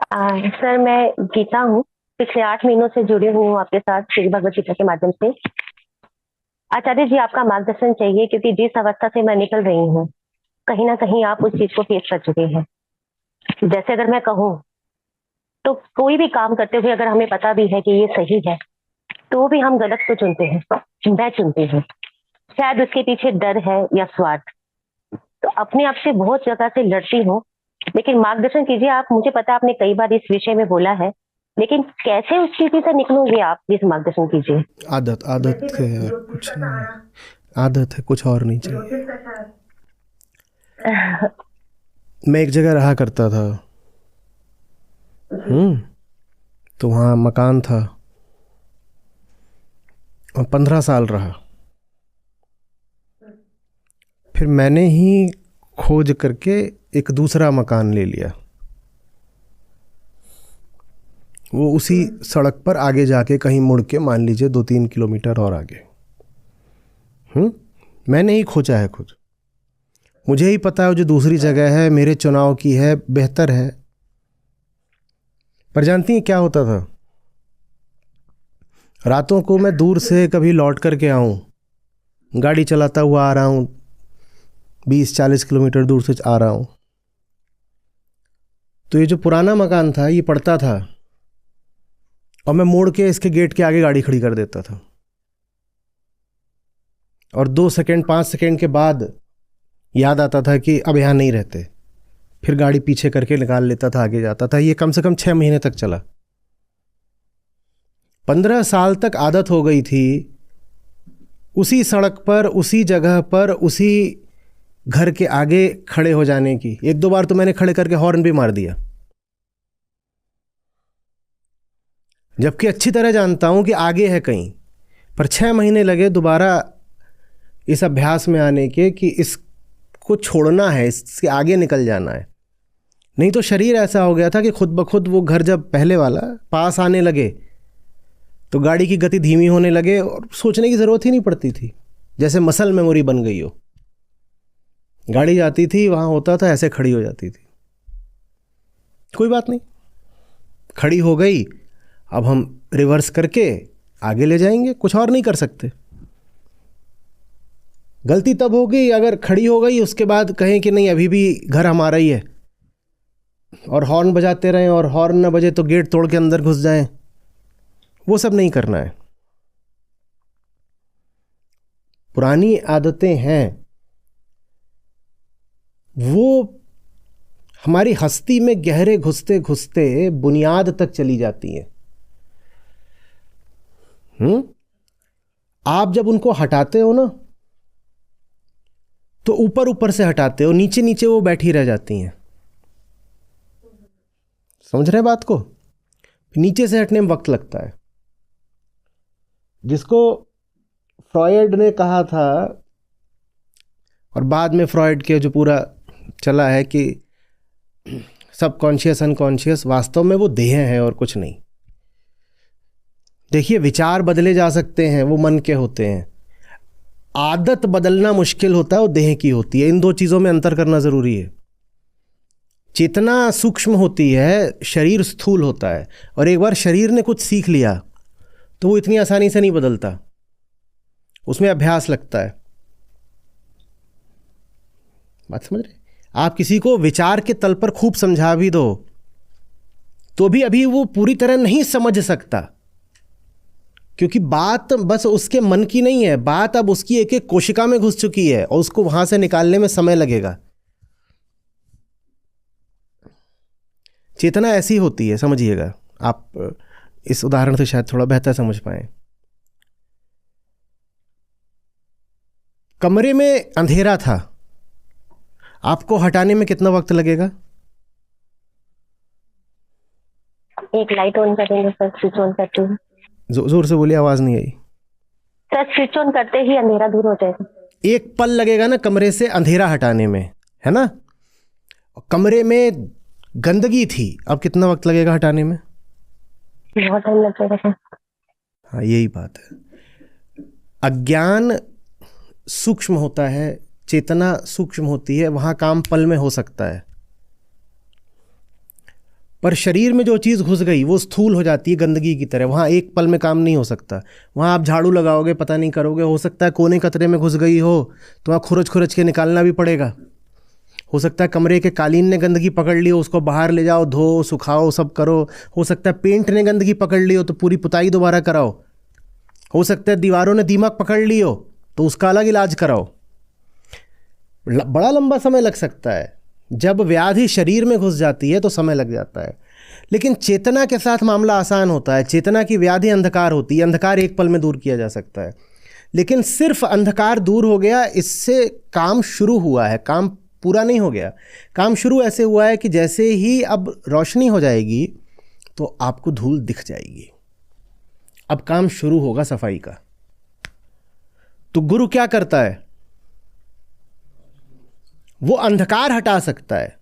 Sir मैं गीता हूँ। पिछले 8 महीनों से जुड़ी हुई हूँ आपके साथ श्री भगवत गीता के माध्यम से। आचार्य जी आपका मार्गदर्शन चाहिए क्योंकि जिस अवस्था से मैं निकल रही हूँ कहीं ना कहीं आप उस चीज को फेस कर चुके हैं। जैसे अगर मैं कहूँ तो कोई भी काम करते हुए अगर हमें पता भी है कि ये सही है तो भी हम गलत को चुनते हैं। मैं चुनती हूँ, शायद उसके पीछे डर है या स्वार्थ। तो अपने आप से बहुत जगह से लड़ती हूँ, लेकिन मार्गदर्शन कीजिए आप। मुझे पता है आपने कई बार इस विषय में बोला है, लेकिन कैसे उस स्थिति से निकलूंगी आप प्लीज मार्गदर्शन कीजिए। आदत आदत है यार, कुछ नहीं है। आदत है, कुछ और नहीं चाहिए। मैं एक जगह रहा करता था। तो वहाँ मकान था और 15 साल रहा। फिर मैंने ही खोज करके एक दूसरा मकान ले लिया। वो उसी सड़क पर आगे जाके कहीं मुड़ के, मान लीजिए 2-3 किलोमीटर और आगे। मैंने ही खोजा है खुद। मुझे ही पता है जो दूसरी जगह है मेरे चुनाव की है, बेहतर है। पर जानती हैं क्या होता था? रातों को मैं दूर से कभी लौट कर के आऊँ, गाड़ी चलाता हुआ आ रहा हूँ, 20-40 किलोमीटर दूर से आ रहा हूँ, तो ये जो पुराना मकान था ये पड़ता था और मैं मोड़ के इसके गेट के आगे गाड़ी खड़ी कर देता था। और 2 सेकंड 5 सेकंड के बाद याद आता था कि अब यहाँ नहीं रहते। फिर गाड़ी पीछे करके निकाल लेता था, आगे जाता था। ये कम से कम 6 महीने तक चला। 15 साल तक आदत हो गई थी उसी सड़क पर, उसी जगह पर, उसी घर के आगे खड़े हो जाने की। 1-2 बार तो मैंने खड़े करके हॉर्न भी मार दिया, जबकि अच्छी तरह जानता हूं कि आगे है कहीं। पर 6 महीने लगे दोबारा इस अभ्यास में आने के कि इसको छोड़ना है, इसके आगे निकल जाना है। नहीं तो शरीर ऐसा हो गया था कि खुद ब खुद वो घर जब पहले वाला पास आने लगे तो गाड़ी की गति धीमी होने लगे और सोचने की ज़रूरत ही नहीं पड़ती थी। जैसे मसल मेमोरी बन गई हो। गाड़ी जाती थी, वहाँ होता था, ऐसे खड़ी हो जाती थी। कोई बात नहीं, खड़ी हो गई, अब हम रिवर्स करके आगे ले जाएंगे, कुछ और नहीं कर सकते। गलती तब होगी अगर खड़ी हो गई उसके बाद कहें कि नहीं अभी भी घर हमारा ही है, और हॉर्न बजाते रहें, और हॉर्न ना बजे तो गेट तोड़ के अंदर घुस जाएं। वो सब नहीं करना है। पुरानी आदतें हैं, वो हमारी हस्ती में गहरे घुसते घुसते बुनियाद तक चली जाती हैं। आप जब उनको हटाते हो ना, तो ऊपर ऊपर से हटाते हो, नीचे नीचे वो बैठी रह जाती हैं। समझ रहे हैं बात को? नीचे से हटने में वक्त लगता है। जिसको फ्रॉयड ने कहा था, और बाद में फ्रॉयड के जो पूरा चला है कि सबकॉन्शियस अनकॉन्शियस, वास्तव में वो देह है और कुछ नहीं। देखिए, विचार बदले जा सकते हैं, वो मन के होते हैं। आदत बदलना मुश्किल होता है, वो देह की होती है। इन दो चीज़ों में अंतर करना ज़रूरी है। चेतना सूक्ष्म होती है, शरीर स्थूल होता है। और एक बार शरीर ने कुछ सीख लिया तो वो इतनी आसानी से नहीं बदलता, उसमें अभ्यास लगता है। बात समझ रहे? आप किसी को विचार के तल पर खूब समझा भी दो तो भी अभी वो पूरी तरह नहीं समझ सकता, क्योंकि बात बस उसके मन की नहीं है, बात अब उसकी एक एक कोशिका में घुस चुकी है और उसको वहां से निकालने में समय लगेगा। चेतना ऐसी होती है, समझिएगा। आप इस उदाहरण से शायद थोड़ा बेहतर समझ पाए। कमरे में अंधेरा था, आपको हटाने में कितना वक्त लगेगा? एक लाइट ऑन करेंगे सर, स्विच ऑन करते ही। जोर से बोलिए, आवाज नहीं आई। सर स्विच ऑन करते ही अंधेरा दूर हो जाएगा। एक पल लगेगा ना कमरे से अंधेरा हटाने में, है ना? कमरे में गंदगी थी, अब कितना वक्त लगेगा हटाने में? बहुत टाइम लग जाएगा सर। हाँ, यही बात है। अज्ञान सूक्ष्म होता है, चेतना सूक्ष्म होती है, वहां काम पल में हो सकता है। पर शरीर में जो चीज़ घुस गई वो स्थूल हो जाती है गंदगी की तरह, वहाँ एक पल में काम नहीं हो सकता। वहाँ आप झाड़ू लगाओगे पता नहीं करोगे, हो सकता है कोने कतरे में घुस गई हो तो वहाँ खुरच खुरच के निकालना भी पड़ेगा। हो सकता है कमरे के कालीन ने गंदगी पकड़ ली हो, उसको बाहर ले जाओ, धो सुखाओ, सब करो। हो सकता है पेंट ने गंदगी पकड़ ली हो तो पूरी पुताई दोबारा कराओ। हो सकता है दीवारों ने दीमक पकड़ ली हो तो उसका अलग इलाज कराओ। बड़ा लंबा समय लग सकता है। जब व्याधि शरीर में घुस जाती है तो समय लग जाता है, लेकिन चेतना के साथ मामला आसान होता है। चेतना की व्याधि अंधकार होती है, अंधकार एक पल में दूर किया जा सकता है। लेकिन सिर्फ अंधकार दूर हो गया इससे काम शुरू हुआ है, काम पूरा नहीं हो गया। काम शुरू ऐसे हुआ है कि जैसे ही अब रोशनी हो जाएगी तो आपको धूल दिख जाएगी। अब काम शुरू होगा सफाई का। तो गुरु क्या करता है? वो अंधकार हटा सकता है।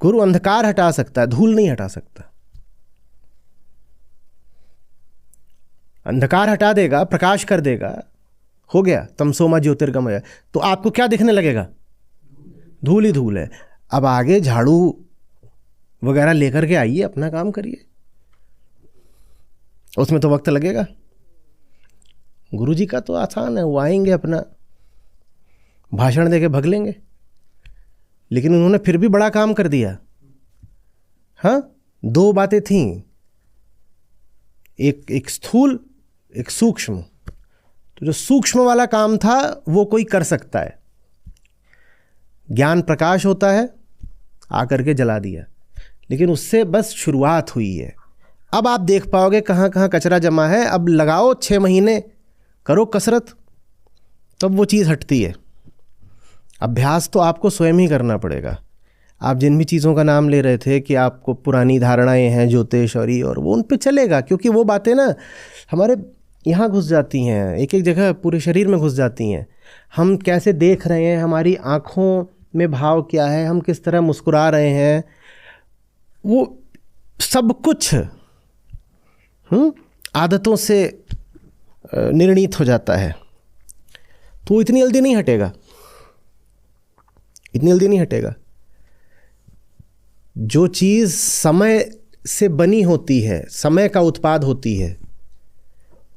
गुरु अंधकार हटा सकता है, धूल नहीं हटा सकता। अंधकार हटा देगा, प्रकाश कर देगा, हो गया तमसोमा ज्योतिर्गमय। तो आपको क्या दिखने लगेगा? धूल ही धूल है। अब आगे झाड़ू वगैरह लेकर के आइए, अपना काम करिए, उसमें तो वक्त लगेगा। गुरु जी का तो आसान है, वो आएंगे अपना भाषण देके भग लेंगे। लेकिन उन्होंने फिर भी बड़ा काम कर दिया। हाँ, दो बातें थीं, एक स्थूल, एक सूक्ष्म। तो जो सूक्ष्म वाला काम था वो कोई कर सकता है। ज्ञान प्रकाश होता है, आकर के जला दिया। लेकिन उससे बस शुरुआत हुई है। अब आप देख पाओगे कहाँ कहाँ कचरा जमा है। अब लगाओ 6 महीने, करो कसरत, तब वो चीज़ हटती है। अभ्यास तो आपको स्वयं ही करना पड़ेगा। आप जिन भी चीज़ों का नाम ले रहे थे कि आपको पुरानी धारणाएं हैं ज्योतिष और ये और वो, उन पे चलेगा, क्योंकि वो बातें ना हमारे यहाँ घुस जाती हैं, एक एक जगह पूरे शरीर में घुस जाती हैं। हम कैसे देख रहे हैं, हमारी आँखों में भाव क्या है, हम किस तरह मुस्कुरा रहे हैं, वो सब कुछ आदतों से निर्णीत हो जाता है। तो इतनी जल्दी नहीं हटेगा, इतनी जल्दी नहीं हटेगा। जो चीज़ समय से बनी होती है, समय का उत्पाद होती है,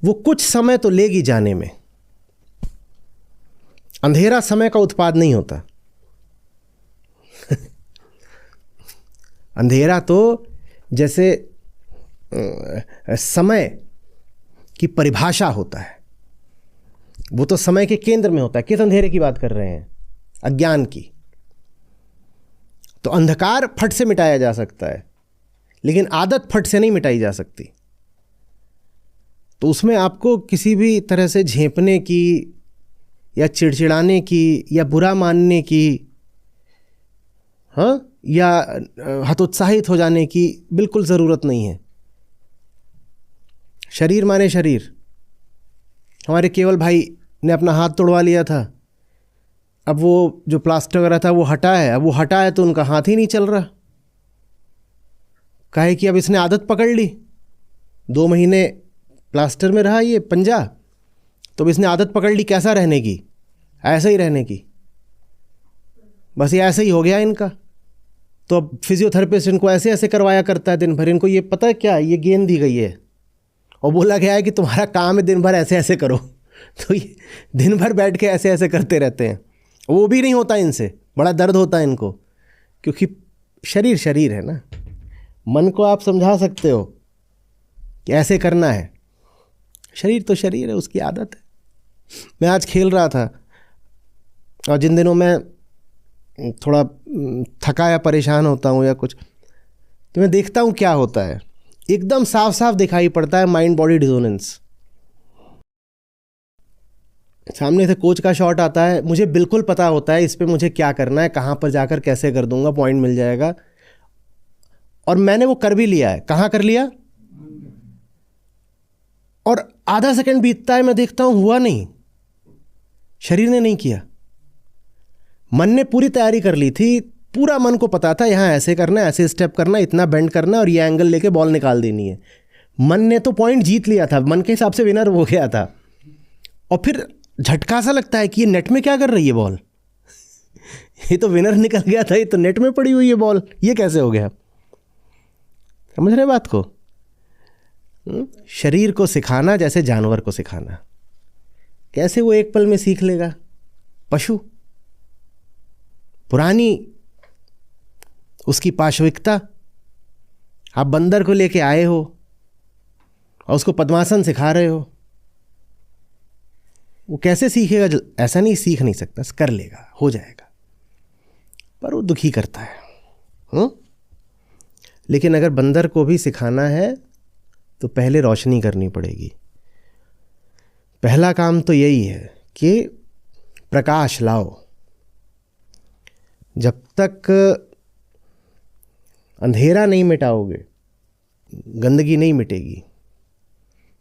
वो कुछ समय तो लेगी जाने में। अंधेरा समय का उत्पाद नहीं होता। अंधेरा तो जैसे समय की परिभाषा होता है, वो तो समय के केंद्र में होता है। किस अंधेरे की बात कर रहे हैं? अज्ञान की। तो अंधकार फट से मिटाया जा सकता है, लेकिन आदत फट से नहीं मिटाई जा सकती। तो उसमें आपको किसी भी तरह से झेपने की या चिड़चिड़ाने की या बुरा मानने की, हाँ, या हतोत्साहित हो जाने की बिल्कुल ज़रूरत नहीं है। शरीर माने शरीर। हमारे केवल भाई ने अपना हाथ तोड़वा लिया था, अब वो जो प्लास्टर वगैरह था वो हटा है। अब वो हटा है तो उनका हाथ ही नहीं चल रहा। काहे कि अब इसने आदत पकड़ ली, 2 महीने प्लास्टर में रहा ये पंजा, तो अब इसने आदत पकड़ ली कैसा रहने की, ऐसे ही रहने की। बस ये ऐसे ही हो गया इनका। तो अब फिजियोथेरेपिस्ट इनको ऐसे ऐसे करवाया करता है दिन भर। इनको ये पता है क्या, ये गेंद दी गई है और बोला गया है कि तुम्हारा काम है दिन भर ऐसे ऐसे करो। तो ये दिन भर बैठ के ऐसे ऐसे करते रहते हैं। वो भी नहीं होता इनसे, बड़ा दर्द होता है इनको, क्योंकि शरीर शरीर है ना। मन को आप समझा सकते हो कि ऐसे करना है, शरीर तो शरीर है, उसकी आदत है। मैं आज खेल रहा था और जिन दिनों मैं थोड़ा थका या परेशान होता हूँ या कुछ, तो मैं देखता हूँ क्या होता है। एकदम साफ साफ दिखाई पड़ता है माइंड बॉडी डिसोनेंस। सामने से कोच का शॉट आता है, मुझे बिल्कुल पता होता है इस पे मुझे क्या करना है, कहाँ पर जाकर कैसे कर दूंगा, पॉइंट मिल जाएगा। और मैंने वो कर भी लिया है। कहाँ कर लिया? और आधा सेकंड बीतता है, मैं देखता हूं हुआ नहीं, शरीर ने नहीं किया। मन ने पूरी तैयारी कर ली थी, पूरा मन को पता था यहाँ ऐसे करना है, ऐसे स्टेप करना है, इतना बेंड करना है और ये एंगल लेके बॉल निकाल देनी है। मन ने तो पॉइंट जीत लिया था, मन के हिसाब से विनर हो गया था। और फिर झटका सा लगता है कि ये नेट में क्या कर रही है बॉल, ये तो विनर निकल गया था, ये तो नेट में पड़ी हुई है बॉल, ये कैसे हो गया? समझ रहे बात को? शरीर को सिखाना जैसे जानवर को सिखाना, कैसे वो एक पल में सीख लेगा? पशु, पुरानी उसकी पाशविकता। आप बंदर को लेके आए हो और उसको पद्मासन सिखा रहे हो, वो कैसे सीखेगा? ऐसा नहीं, सीख नहीं सकता, कर लेगा, हो जाएगा, पर वो दुखी करता है। लेकिन अगर बंदर को भी सिखाना है तो पहले रोशनी करनी पड़ेगी। पहला काम तो यही है कि प्रकाश लाओ। जब तक अंधेरा नहीं मिटाओगे, गंदगी नहीं मिटेगी।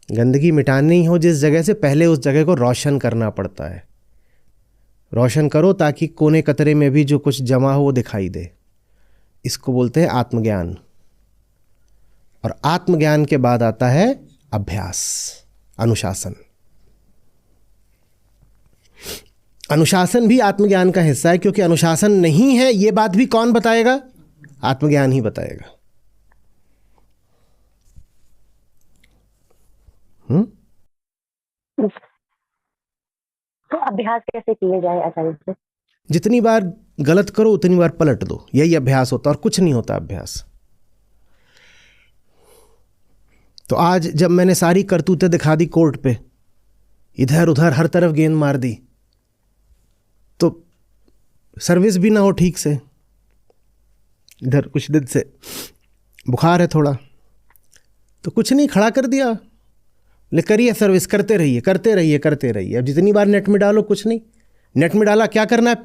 गंदगी मिटानी हो जिस जगह से, पहले उस जगह को रोशन करना पड़ता है। रोशन करो ताकि कोने कतरे में भी जो कुछ जमा हो वो दिखाई दे। इसको बोलते हैं आत्मज्ञान। और आत्मज्ञान के बाद आता है अभ्यास, अनुशासन। अनुशासन भी आत्मज्ञान का हिस्सा है, क्योंकि अनुशासन नहीं है ये बात भी कौन बताएगा? आत्मज्ञान ही बताएगा। तो अभ्यास कैसे किए जाए आचार्य जी? जितनी बार गलत करो उतनी बार पलट दो, यही अभ्यास होता है और कुछ नहीं होता अभ्यास। तो आज जब मैंने सारी करतूतें दिखा दी कोर्ट पे, इधर उधर हर तरफ गेंद मार दी, तो सर्विस भी ना हो ठीक से। इधर कुछ दिन से बुखार है थोड़ा, तो कुछ नहीं, खड़ा कर दिया। ले करिए सर्विस, करते रहिए करते रहिए करते रहिए। अब जितनी बार नेट में डालो, कुछ नहीं, नेट में डाला, क्या करना है?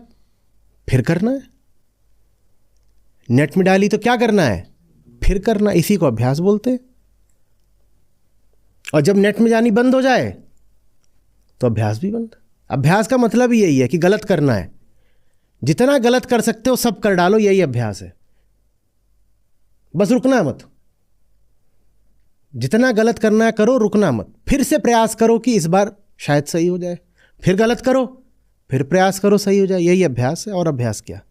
फिर करना है। नेट में डाली तो क्या करना है? फिर करना। इसी को अभ्यास बोलते हैं। और जब नेट में जानी बंद हो जाए तो अभ्यास भी बंद। अभ्यास का मतलब ही यही है कि गलत करना है। जितना गलत कर सकते हो सब कर डालो, यही अभ्यास है। बस रुकना मत। जितना गलत करना है करो, रुकना मत। फिर से प्रयास करो कि इस बार शायद सही हो जाए, फिर गलत करो, फिर प्रयास करो सही हो जाए। यही अभ्यास है। और अभ्यास क्या?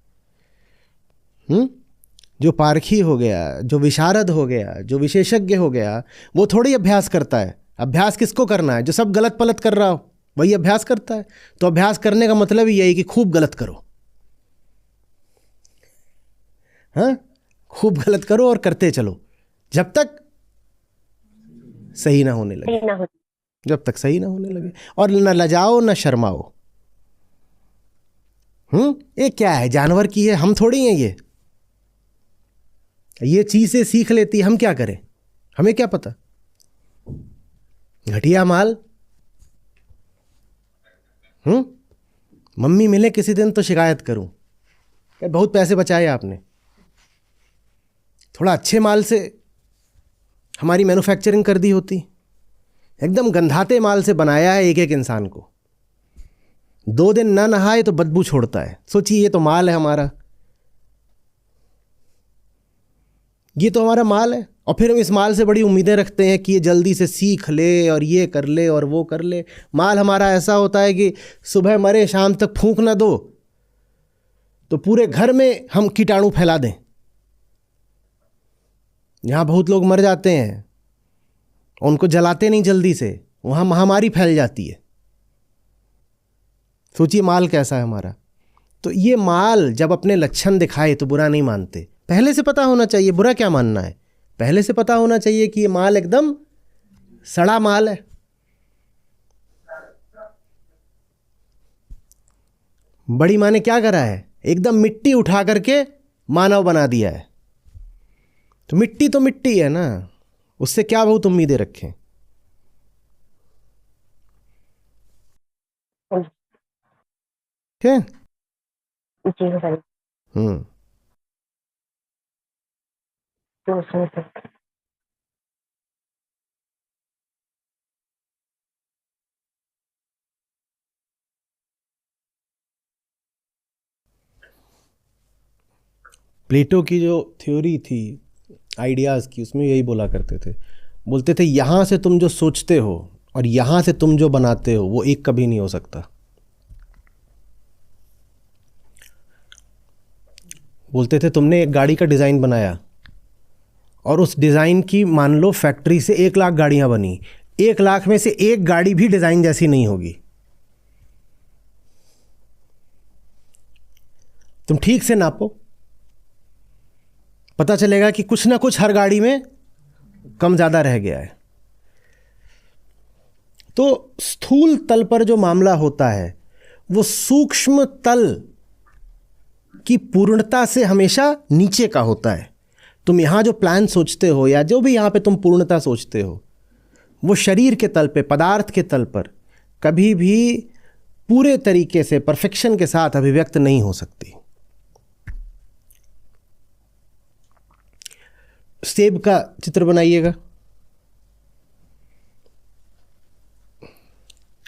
जो पारखी हो गया, जो विशारद हो गया, जो विशेषज्ञ हो गया, वो थोड़ी अभ्यास करता है। अभ्यास किसको करना है? जो सब गलत पलत कर रहा हो वही अभ्यास करता है। तो अभ्यास करने का मतलब ही यही कि खूब गलत करो। हाँ, खूब गलत करो और करते चलो जब तक सही ना होने लगे। जब तक सही ना होने लगे। और न लजाओ न शर्माओ। ये क्या है? जानवर की है, हम थोड़ी हैं। ये चीजें सीख लेती, हम क्या करें? हमें क्या पता? घटिया माल। मम्मी मिले किसी दिन तो शिकायत करूं, बहुत पैसे बचाए आपने। थोड़ा अच्छे माल से हमारी मैन्युफैक्चरिंग कर दी होती। एकदम गंधाते माल से बनाया है एक एक इंसान को। 2 दिन ना नहाए तो बदबू छोड़ता है। सोचिए, ये तो माल है हमारा, ये तो हमारा माल है। और फिर हम इस माल से बड़ी उम्मीदें रखते हैं कि ये जल्दी से सीख ले और ये कर ले और वो कर ले। माल हमारा ऐसा होता है कि सुबह मरे शाम तक फूंक ना दो तो पूरे घर में हम कीटाणु फैला दें। यहाँ बहुत लोग मर जाते हैं, उनको जलाते नहीं जल्दी से, वहाँ महामारी फैल जाती है। सोचिए माल कैसा है हमारा। तो ये माल जब अपने लक्षण दिखाए तो बुरा नहीं मानते। पहले से पता होना चाहिए बुरा क्या मानना है। पहले से पता होना चाहिए कि ये माल एकदम सड़ा माल है। बड़ी माँ ने क्या करा है? एकदम मिट्टी उठा करके मानव बना दिया है। तो मिट्टी है ना, उससे क्या बहुत उम्मीदें रखें? ठीक है। प्लेटो की जो थ्योरी थी आइडियाज़ की, उसमें यही बोला करते थे। बोलते थे यहाँ से तुम जो सोचते हो और यहाँ से तुम जो बनाते हो वो एक कभी नहीं हो सकता। बोलते थे तुमने एक गाड़ी का डिज़ाइन बनाया और उस डिज़ाइन की मान लो फैक्ट्री से 1 लाख गाड़ियाँ बनी, 1 लाख में से एक गाड़ी भी डिज़ाइन जैसी नहीं होगी। तुम ठीक से नापो, पता चलेगा कि कुछ ना कुछ हर गाड़ी में कम ज़्यादा रह गया है। तो स्थूल तल पर जो मामला होता है वो सूक्ष्म तल की पूर्णता से हमेशा नीचे का होता है। तुम यहाँ जो प्लान सोचते हो या जो भी यहाँ पे तुम पूर्णता सोचते हो, वो शरीर के तल पे, पदार्थ के तल पर कभी भी पूरे तरीके से परफेक्शन के साथ अभिव्यक्त नहीं हो सकती। सेब का चित्र बनाइएगा,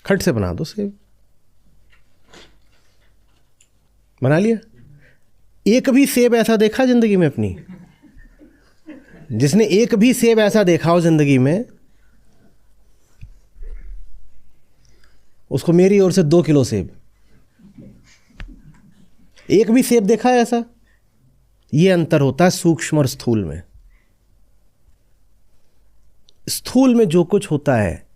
खट से बना दो। सेब बना लिया। एक भी सेब ऐसा देखा जिंदगी में अपनी? जिसने एक भी सेब ऐसा देखा हो जिंदगी में, उसको मेरी ओर से 2 किलो सेब। एक भी सेब देखा है ऐसा? ये अंतर होता है सूक्ष्म और स्थूल में। स्थूल में जो कुछ होता है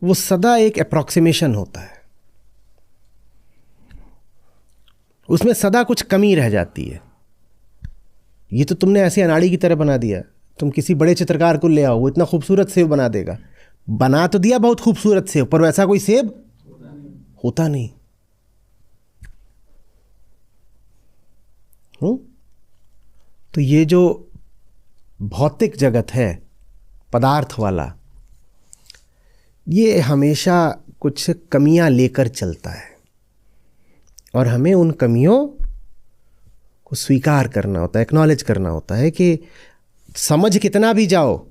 वो सदा एक अप्रॉक्सीमेशन होता है, उसमें सदा कुछ कमी रह जाती है। ये तो तुमने ऐसे अनाड़ी की तरह बना दिया। तुम किसी बड़े चित्रकार को ले आओ, वो इतना खूबसूरत सेब बना देगा। बना तो दिया बहुत खूबसूरत सेब, पर वैसा कोई सेब होता नहीं। तो ये जो भौतिक जगत है, पदार्थ वाला, ये हमेशा कुछ कमियां लेकर चलता है और हमें उन कमियों को स्वीकार करना होता है, एक्नॉलेज करना होता है कि समझ कितना भी जाओ,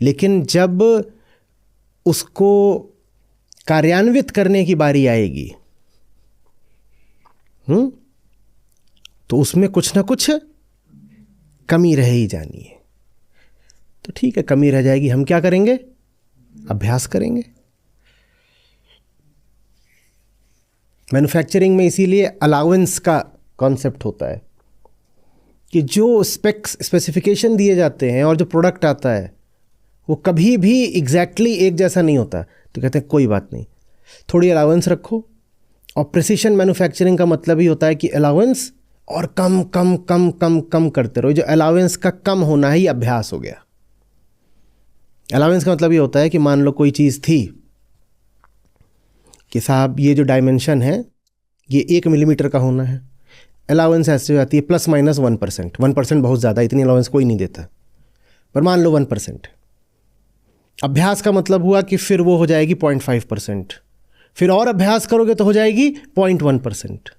लेकिन जब उसको कार्यान्वित करने की बारी आएगी तो उसमें कुछ ना कुछ कमी रह ही जानी है। तो ठीक है, कमी रह जाएगी, हम क्या करेंगे? अभ्यास करेंगे। मैन्युफैक्चरिंग में इसीलिए अलाउंस का कॉन्सेप्ट होता है कि जो स्पेसिफिकेशन दिए जाते हैं और जो प्रोडक्ट आता है वो कभी भी एग्जैक्टली एक जैसा नहीं होता। तो कहते हैं कोई बात नहीं, थोड़ी अलाउंस रखो। और प्रिसिशन मैन्युफैक्चरिंग का मतलब ही होता है कि अलाउंस और कम कम कम कम कम करते रहो। जो अलाउंस का कम होना है ये अभ्यास हो गया। अलाउंस का मतलब ये होता है कि मान लो कोई चीज़ थी कि साहब ये जो डायमेंशन है ये 1 मिलीमीटर का होना है। अलाउंस ऐसे हो जाती है ±1%। 1% बहुत ज़्यादा, इतनी अलाउंस कोई नहीं देता, पर मान लो 1%। अभ्यास का मतलब हुआ कि फिर वो हो जाएगी 0.5%, फिर और अभ्यास करोगे तो हो जाएगी 0.1%।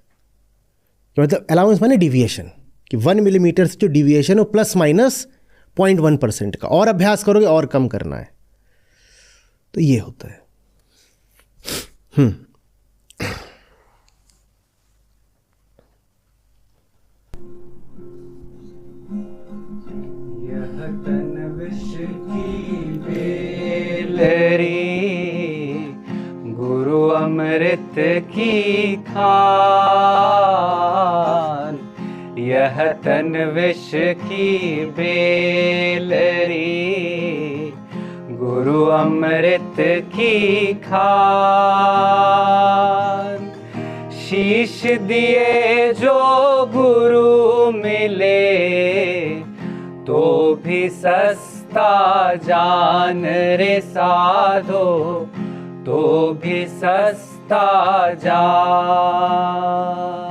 मतलब अलाउंस माने डिविएशन, कि 1 मिलीमीटर से जो डिविएशन हो ±0.1% का। और अभ्यास करोगे और कम करना है। तो ये होता है। यह तन विष की बेलरी, गुरु अमृत की खान। यह तन विष की बेलरी, गुरु अमृत की खान। शीश दिए जो गुरु मिले, तो भी सस्ता जान रे साधो, तो भी सस्ता जान।